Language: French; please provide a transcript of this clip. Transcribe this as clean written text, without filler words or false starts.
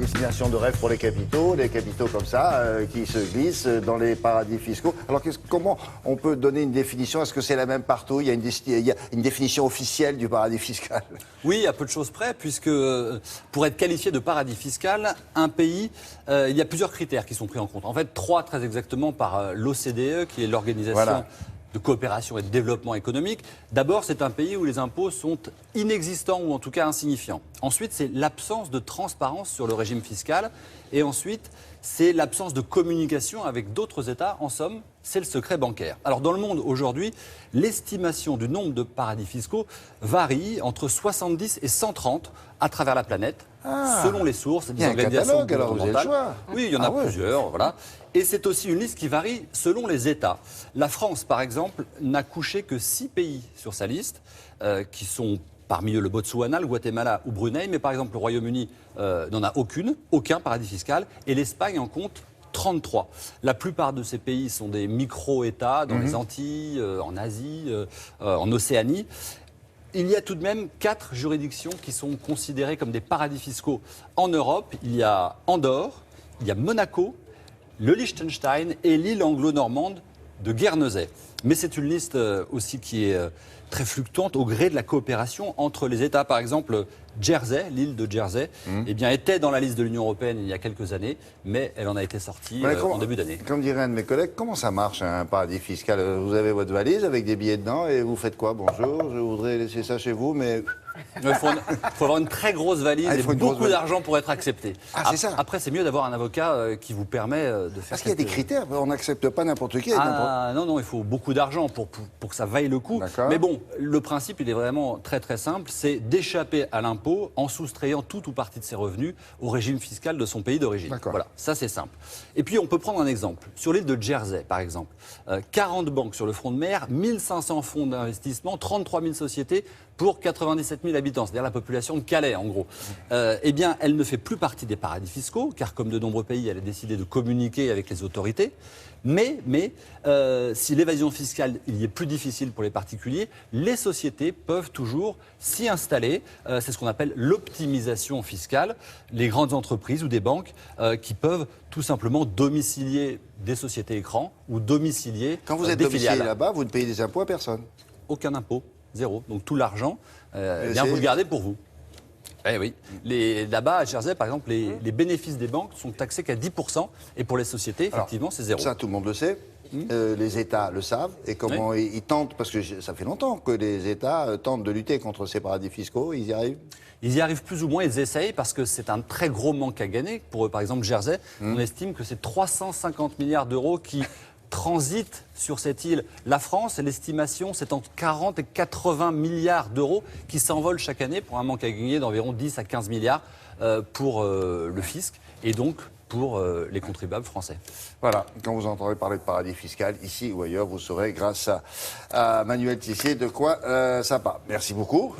destination de rêve pour les capitaux comme ça, qui se glissent dans les paradis fiscaux. Alors comment on peut donner une définition? Est-ce que c'est la même partout? Il y a une définition officielle du paradis fiscal? Oui, à peu de choses près, puisque pour être qualifié de paradis fiscal, un pays, il y a plusieurs critères qui sont pris en compte. En fait, 3 très exactement par l'OCDE, qui est l'organisation de coopération et de développement économique. D'abord, c'est un pays où les impôts sont inexistants ou en tout cas insignifiants. Ensuite, c'est l'absence de transparence sur le régime fiscal. Et ensuite, c'est l'absence de communication avec d'autres États. En somme, c'est le secret bancaire. Alors, dans le monde aujourd'hui, l'estimation du nombre de paradis fiscaux varie entre 70 et 130 à travers la planète, selon les sources des organisations gouvernementales. Alors vous avez le choix. Oui, il y en a plusieurs, voilà. Et c'est aussi une liste qui varie selon les États. La France, par exemple, n'a couché que 6 pays sur sa liste, qui sont parmi eux le Botswana, le Guatemala ou Brunei. Mais par exemple, le Royaume-Uni n'en a aucun paradis fiscal. Et l'Espagne en compte 33. La plupart de ces pays sont des micro-États dans les Antilles, en Asie, en Océanie. Il y a tout de même 4 juridictions qui sont considérées comme des paradis fiscaux en Europe. Il y a Andorre, il y a Monaco, le Liechtenstein et l'île anglo-normande de Guernesey. Mais c'est une liste aussi qui est très fluctuante au gré de la coopération entre les États. Par exemple, Jersey, l'île de Jersey, eh bien, était dans la liste de l'Union européenne il y a quelques années, mais elle en a été sortie en début d'année. Comme dirait un de mes collègues, comment ça marche un paradis fiscal? Vous avez votre valise avec des billets dedans et vous faites quoi? Bonjour, je voudrais laisser ça chez vous, mais... Il faut avoir une très grosse valise et beaucoup d'argent pour être accepté. C'est ça. Après, c'est mieux d'avoir un avocat qui vous permet de faire... Parce qu'il y a des critères, on n'accepte pas n'importe qui. Non, il faut beaucoup d'argent pour que ça vaille le coup. Mais bon, le principe, il est vraiment très très simple, c'est d'échapper à l'impôt en soustrayant tout ou partie de ses revenus au régime fiscal de son pays d'origine. Voilà, ça c'est simple. Et puis on peut prendre un exemple. Sur l'île de Jersey, par exemple, 40 banques sur le front de mer, 1500 fonds d'investissement, 33 000 sociétés pour 97 000 habitants, c'est-à-dire la population de Calais en gros. Eh bien, elle ne fait plus partie des paradis fiscaux, car comme de nombreux pays, elle a décidé de communiquer avec les autorités. Mais si l'évasion fiscale il y est plus difficile pour les particuliers, les sociétés peuvent toujours s'y installer. C'est ce qu'on appelle l'optimisation fiscale. Les grandes entreprises ou des banques qui peuvent tout simplement domicilier des sociétés écrans ou domicilier Quand vous êtes domicilié là-bas, vous ne payez des impôts à personne? Aucun impôt, zéro. Donc tout l'argent, vous le gardez pour vous. Eh oui. Là-bas, à Jersey, par exemple, les bénéfices des banques sont taxés qu'à 10%. Et pour les sociétés, effectivement, c'est zéro. Ça, tout le monde le sait. Les États le savent. Et comment ils tentent, parce que ça fait longtemps que les États tentent de lutter contre ces paradis fiscaux, ils y arrivent? Ils y arrivent plus ou moins, ils essayent, parce que c'est un très gros manque à gagner. Pour eux, par exemple, Jersey, on estime que c'est 350 milliards d'euros qui transitent sur cette île. La France, l'estimation, c'est entre 40 et 80 milliards d'euros qui s'envolent chaque année pour un manque à gagner d'environ 10 à 15 milliards pour le fisc et donc pour les contribuables français. Voilà, quand vous entendez parler de paradis fiscal, ici ou ailleurs, vous saurez, grâce à Manuel Tissier, de quoi ça parle. Merci beaucoup.